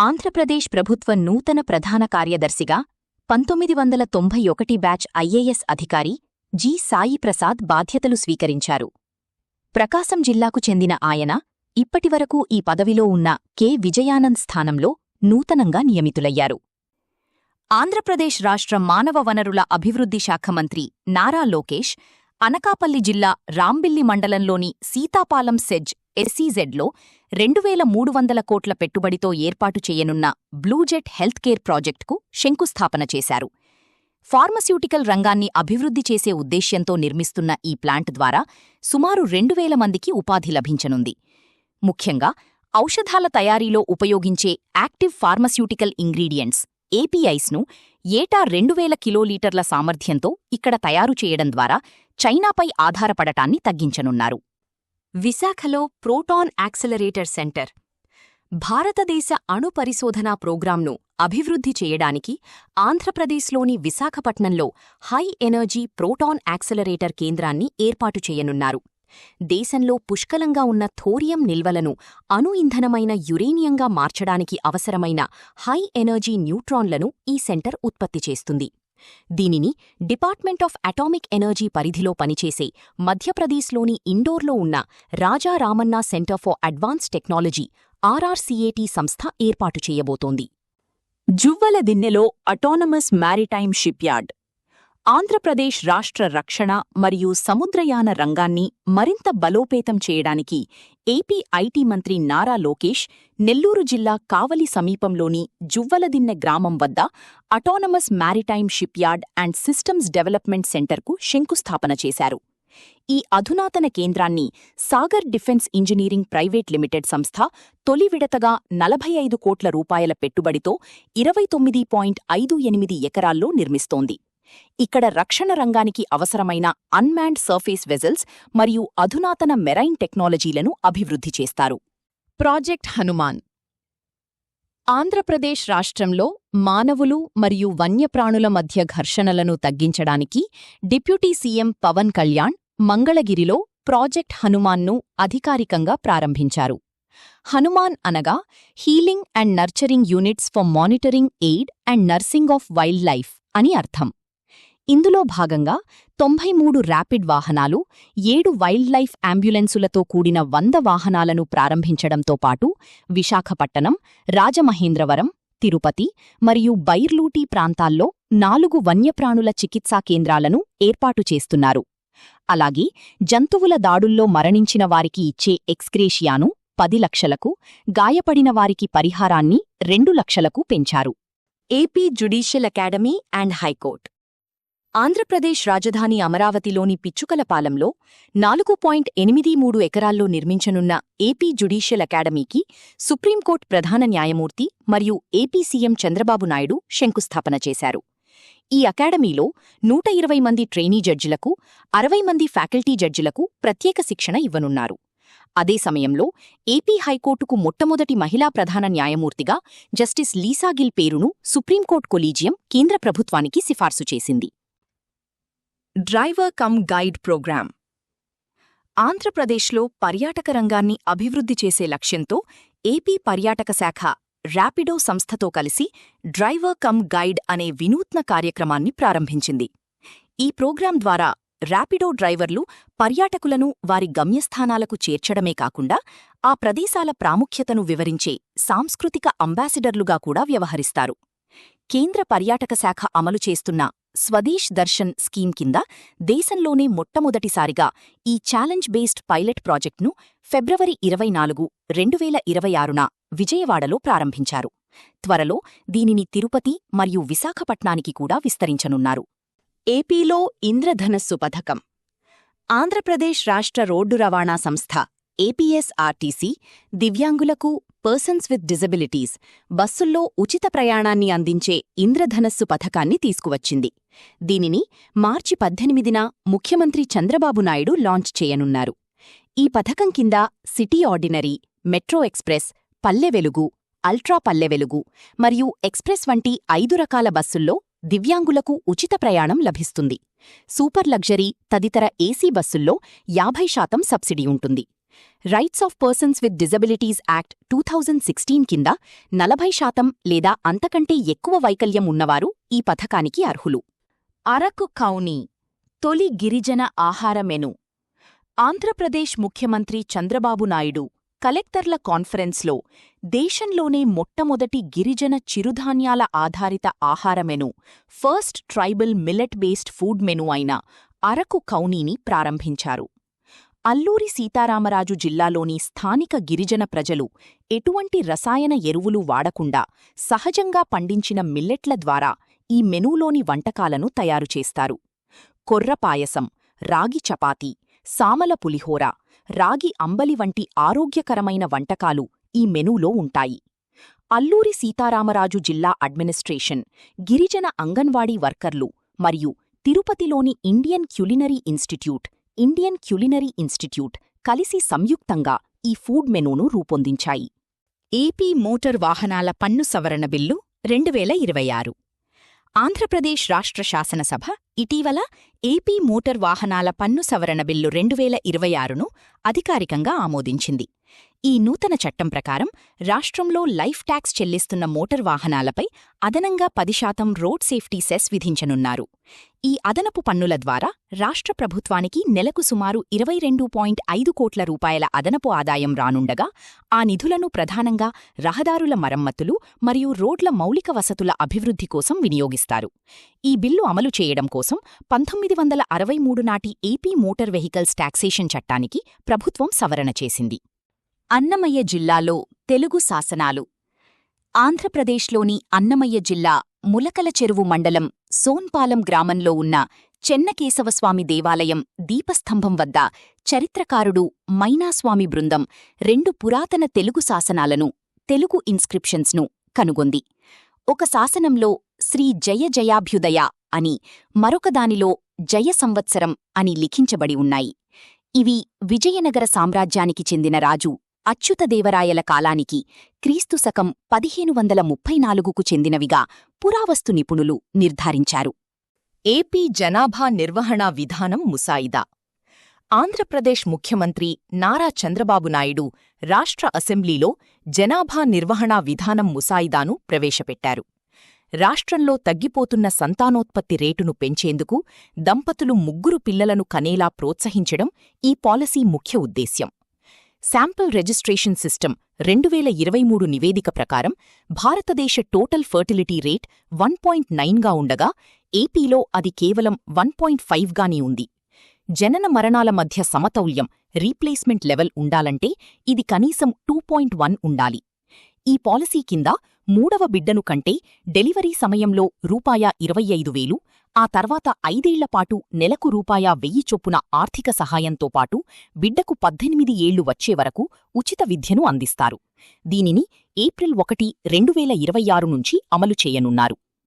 ఆంధ్రప్రదేశ్ ప్రభుత్వ నూతన ప్రధాన కార్యదర్శిగా 1991 బ్యాచ్ ఐఏఎస్ అధికారి జి సాయి ప్రసాద్ బాధ్యతలు స్వీకరించారు. ప్రకాశం జిల్లాకు చెందిన ఆయన ఇప్పటివరకు ఈ పదవిలో ఉన్న కె విజయానంద్ స్థానంలో నూతనంగా నియమితులయ్యారు. ఆంధ్రప్రదేశ్ రాష్ట్ర మానవ వనరుల అభివృద్ధి శాఖ మంత్రి నారా లోకేష్ అనకాపల్లి జిల్లా రాంబిల్లి మండలంలోని సీతాపాలం సెజ్ ఎస్సీజెడ్లో 2300 కోట్ల పెట్టుబడితో ఏర్పాటు చేయనున్న బ్లూజెట్ హెల్త్ కేర్ ప్రాజెక్టుకు శంకుస్థాపన చేశారు. ఫార్మస్యూటికల్ రంగాన్ని అభివృద్ధి చేసే ఉద్దేశ్యంతో నిర్మిస్తున్న ఈ ప్లాంట్ ద్వారా సుమారు 2000 మందికి ఉపాధి లభించనుంది. ముఖ్యంగా ఔషధాల తయారీలో ఉపయోగించే యాక్టివ్ ఫార్మస్యూటికల్ ఇంగ్రీడియంట్స్ ఏపీఐస్ను ఏటా 2000 కిలోలీటర్ల సామర్థ్యంతో ఇక్కడ తయారు చేయడం ద్వారా చైనాపై ఆధారపడటాన్ని తగ్గించనున్నారు. విశాఖలో ప్రోటాన్ యాక్సెలరేటర్ సెంటర్ భారతదేశ అణు పరిశోధనా ప్రోగ్రాంను అభివృద్ధి చేయడానికి ఆంధ్రప్రదేశ్లోని విశాఖపట్నంలో హై ఎనర్జీ ప్రోటాన్ యాక్సెలరేటర్ కేంద్రాన్ని ఏర్పాటు చేయనున్నారు. దేశంలో పుష్కలంగా ఉన్న థోరియం నిల్వలను అణు ఇంధనమైన యురేనియంగా మార్చడానికి అవసరమైన హై ఎనర్జీ న్యూట్రాన్లను ఈ సెంటర్ ఉత్పత్తి చేస్తుంది. దీనిని డిపార్ట్మెంట్ ఆఫ్ అటామిక్ ఎనర్జీ పరిధిలో పనిచేసే మధ్యప్రదేశ్లోని ఇండోర్లో ఉన్న రాజా Ramanna centre for advance technology ఆర్ఆర్సీఏటీ సంస్థ ఏర్పాటు చేయబోతోంది. జువ్వలదిన్నెలో అటానమస్ మ్యారిటైమ్ షిప్యార్డ్ ఆంధ్రప్రదేశ్ రాష్ట్ర రక్షణ మరియు సముద్రయాన రంగాన్ని మరింత బలోపేతం చేయడానికి ఏపీ ఐటీ మంత్రి నారా లోకేష్ నెల్లూరు జిల్లా కావలి సమీపంలోని జువ్వలదిన్నె గ్రామం వద్ద autonomous maritime shipyard and systems development సెంటర్కు శంకుస్థాపన చేశారు. ఈ అధునాతన కేంద్రాన్ని Sagar defence engineering private limited సంస్థ తొలి విడతగా 45 కోట్ల రూపాయల పెట్టుబడితో 29.58 ఎకరాల్లో నిర్మిస్తోంది. ఇక్కడ రక్షణ రంగానికి అవసరమైన అన్మాన్డ్ సర్ఫేస్ వెజల్స్ మరియు అధునాతన మెరైన్ టెక్నాలజీలను అభివృద్ధి చేస్తారు. ప్రాజెక్ట్ హనుమాన్ ఆంధ్రప్రదేశ్ రాష్ట్రంలో మానవులు మరియు వన్యప్రాణుల మధ్య ఘర్షణలను తగ్గించడానికి డిప్యూటీ సీఎం పవన్ కళ్యాణ్ మంగళగిరిలో ప్రాజెక్ట్ హనుమాన్ను అధికారికంగా ప్రారంభించారు. హనుమాన్ అనగా healing and nurturing units for monitoring aid and nursing of wild life అని అర్థం. ఇందులో భాగంగా 93 ర్యాపిడ్ వాహనాలు, 7 వైల్డ్ లైఫ్ అంబ్యులెన్సులతో కూడిన 100 వాహనాలను ప్రారంభించడంతో పాటు విశాఖపట్టణం, రాజమహేంద్రవరం, తిరుపతి మరియు బైర్లూటి ప్రాంతాల్లో 4 వన్యప్రాణుల చికిత్సా కేంద్రాలను ఏర్పాటు చేస్తున్నారు. అలాగే జంతువుల దాడుల్లో మరణించిన వారికి ఇచ్చే ఎక్స్గ్రేషియాను 10 లక్షలకు, గాయపడిన వారికి పరిహారాన్ని 2 లక్షలకు పెంచారు. AP judicial academy and high court Andhra Pradesh రాజధాని అమరావతిలోని పిచ్చుకలపాలెంలో 4.83 ఎకరాల్లో నిర్మించనున్న ఏపీ జ్యుడిషియల్ అకాడమీకి సుప్రీంకోర్టు ప్రధాన న్యాయమూర్తి మరియు ఏపీ సీఎం చంద్రబాబు నాయుడు శంకుస్థాపన చేశారు. ఈ అకాడమీలో 120 మంది ట్రైనీ జడ్జిలకు, 60 మంది ఫ్యాకల్టీ జడ్జిలకు ప్రత్యేక శిక్షణ ఇవ్వనున్నారు. అదే సమయంలో ఏపీ హైకోర్టుకు మొట్టమొదటి మహిళా ప్రధాన న్యాయమూర్తిగా జస్టిస్ లీసాగిల్ పేరును సుప్రీంకోర్టు కొలీజియం కేంద్ర ప్రభుత్వానికి సిఫార్సు చేసింది. డ్రైవర్ కమ్ గైడ్ ప్రోగ్రాం ఆంధ్రప్రదేశ్లో పర్యాటక రంగాన్ని అభివృద్ధి చేసే లక్ష్యంతో ఏపీ పర్యాటక శాఖ ర్యాపిడో సంస్థతో కలిసి డ్రైవర్ కమ్ గైడ్ అనే వినూత్న కార్యక్రమాన్ని ప్రారంభించింది. ఈ ప్రోగ్రాం ద్వారా ర్యాపిడో డ్రైవర్లు పర్యాటకులను వారి గమ్యస్థానాలకు చేర్చడమే కాకుండా ఆ ప్రదేశాల ప్రాముఖ్యతను వివరించే సాంస్కృతిక అంబాసిడర్లుగా కూడా వ్యవహరిస్తారు. కేంద్ర పర్యాటక శాఖ అమలు చేస్తున్న స్వదేశ్ దర్శన్ స్కీమ్ కింద దేశంలోనే మొట్టమొదటిసారిగా ఈ ఛాలెంజ్ బేస్డ్ పైలట్ ప్రాజెక్టును ఫిబ్రవరి 24, 2026న విజయవాడలో ప్రారంభించారు. త్వరలో దీనిని తిరుపతి మరియు విశాఖపట్నానికి కూడా విస్తరించనున్నారు. ఏపీలో ఇంద్రధనస్సు పథకం ఆంధ్రప్రదేశ్ రాష్ట్ర రోడ్డు రవాణా సంస్థ ఏపీఎస్ఆర్టీసీ దివ్యాంగులకు, పర్సన్స్ విత్ డిజబిలిటీస్ బస్సుల్లో ఉచిత ప్రయాణాన్ని అందించే ఇంద్రధనస్సు పథకాన్ని తీసుకువచ్చింది. దీనిని మార్చి 18న ముఖ్యమంత్రి చంద్రబాబు నాయుడు లాంచ్ చేయనున్నారు. ఈ పథకం కింద city ordinary, metro express, Palle Velugu, ultra Palle Velugu మరియు ఎక్స్ప్రెస్ వంటి 5 రకాల బస్సుల్లో దివ్యాంగులకు ఉచిత ప్రయాణం లభిస్తుంది. సూపర్ లగ్జరీ తదితర ఏసీ బస్సుల్లో 50% సబ్సిడీ ఉంటుంది. Rights of persons with disabilities act 2016 కింద 40% లేదా అంతకంటే ఎక్కువ వైకల్యం ఉన్నవారు ఈ పథకానికి అర్హులు. అరకు కౌని తొలి గిరిజన ఆహార మెను. ఆంధ్రప్రదేశ్ ముఖ్యమంత్రి చంద్రబాబు నాయుడు కలెక్టర్ల కాన్ఫరెన్స్లో దేశంలోనే మొట్టమొదటి గిరిజన చిరుధాన్యాల ఆధారిత ఆహార menu, first tribal millet based food menu అయిన అరకు కౌనీని ప్రారంభించారు. అల్లూరి సీతారామరాజు జిల్లాలోని స్థానిక గిరిజన ప్రజలు ఎటువంటి రసాయన ఎరువులు వాడకుండా సహజంగా పండించిన మిల్లెట్ల ద్వారా ఈ మెనూలోని వంటకాలను తయారుచేస్తారు. కొర్ర పాయసం, రాగి చపాతీ, సామల పులిహోర, రాగి అంబలి వంటి ఆరోగ్యకరమైన వంటకాలు ఈ మెనూలో ఉంటాయి. అల్లూరి సీతారామరాజు జిల్లా అడ్మినిస్ట్రేషన్, గిరిజన అంగన్వాడీ వర్కర్లు మరియు తిరుపతిలోని ఇండియన్ క్యులినరీ ఇన్స్టిట్యూట్ కలిసి సంయుక్తంగా ఈ ఫుడ్ మెనూను రూపొందించాయి. ఏపీ మోటార్ వాహనాల పన్ను సవరణ బిల్లు 2026. ఆంధ్రప్రదేశ్ రాష్ట్ర శాసనసభ ఇటీవల ఏపీ మోటార్ వాహనాల పన్ను సవరణ బిల్లు 2026ను అధికారికంగా ఆమోదించింది. ఈ నూతన చట్టం ప్రకారం రాష్ట్రంలో లైఫ్ ట్యాక్స్ చెల్లిస్తున్న మోటార్ వాహనాలపై అదనంగా 10% రోడ్ సేఫ్టీ సెస్ విధించనున్నారు. ఈ అదనపు పన్నుల ద్వారా రాష్ట్ర ప్రభుత్వానికి నెలకు సుమారు 22.5 కోట్ల రూపాయల అదనపు ఆదాయం రానుండగా, ఆ నిధులను ప్రధానంగా రహదారుల మరమ్మతులు మరియు రోడ్ల మౌలిక వసతుల అభివృద్ధి కోసం వినియోగిస్తారు. ఈ బిల్లు అమలు చేయడం కోసం 1963 నాటి ఏపీ మోటార్ వెహికల్స్ టాక్సేషన్ చట్టానికి ప్రభుత్వం సవరణ చేసింది. అన్నమయ్య జిల్లాలో తెలుగు శాసనాలు. ఆంధ్రప్రదేశ్లోని అన్నమయ్య జిల్లా ములకల చెరువు మండలం సోన్పాలెం గ్రామంలో ఉన్న చెన్నకేశవస్వామి దేవాలయం దీపస్తంభం వద్ద చరిత్రకారుడు మైనాస్వామి బృందం 2 పురాతన తెలుగు శాసనాలను, తెలుగు ఇన్స్క్రిప్షన్స్ను కనుగొంది. ఒక శాసనంలో శ్రీ జయ జయాభ్యుదయ అని, మరొకదానిలో జయ సంవత్సరం అని లిఖించబడి ఉన్నాయి. ఇవి విజయనగర సామ్రాజ్యానికి చెందిన రాజు అచ్యుతదేవరాయల కాలానికి క్రీస్తు శకం 1534కు చెందినవిగా పురావస్తు నిపుణులు నిర్ధారించారు. ఏపీ జనాభా నిర్వహణా విధానం ముసాయిదా. ఆంధ్రప్రదేశ్ ముఖ్యమంత్రి నారా చంద్రబాబు నాయుడు రాష్ట్ర అసెంబ్లీలో జనాభా నిర్వహణా విధానం ముసాయిదాను ప్రవేశపెట్టారు. రాష్ట్రంలో తగ్గిపోతున్న సంతానోత్పత్తి రేటును పెంచేందుకు దంపతులు 3 పిల్లలను కనేలా ప్రోత్సహించడం ఈ పాలసీ ముఖ్య ఉద్దేశ్యం. శాంపిల్ రిజిస్ట్రేషన్ సిస్టమ్ 2023 నివేదిక ప్రకారం భారతదేశ టోటల్ ఫర్టిలిటీ రేట్ 1.9గా ఉండగా ఏపీలో అది కేవలం 1.5గానే ఉంది. జనన మరణాల మధ్య సమతౌల్యం, రీప్లేస్మెంట్ లెవెల్ ఉండాలంటే ఇది కనీసం 2.1 ఉండాలి. ఈ పాలసీ కింద 3వ బిడ్డను కంటే డెలివరీ సమయంలో ₹25,000, ఆ తర్వాత 5 ఏళ్లపాటు నెలకు ₹1,000 చొప్పున ఆర్థిక సహాయంతో పాటు బిడ్డకు 18 ఏళ్లు వచ్చే వరకు ఉచిత విద్యను అందిస్తారు. దీనిని ఏప్రిల్ 1, 2026 నుంచి అమలు చేయనున్నారు.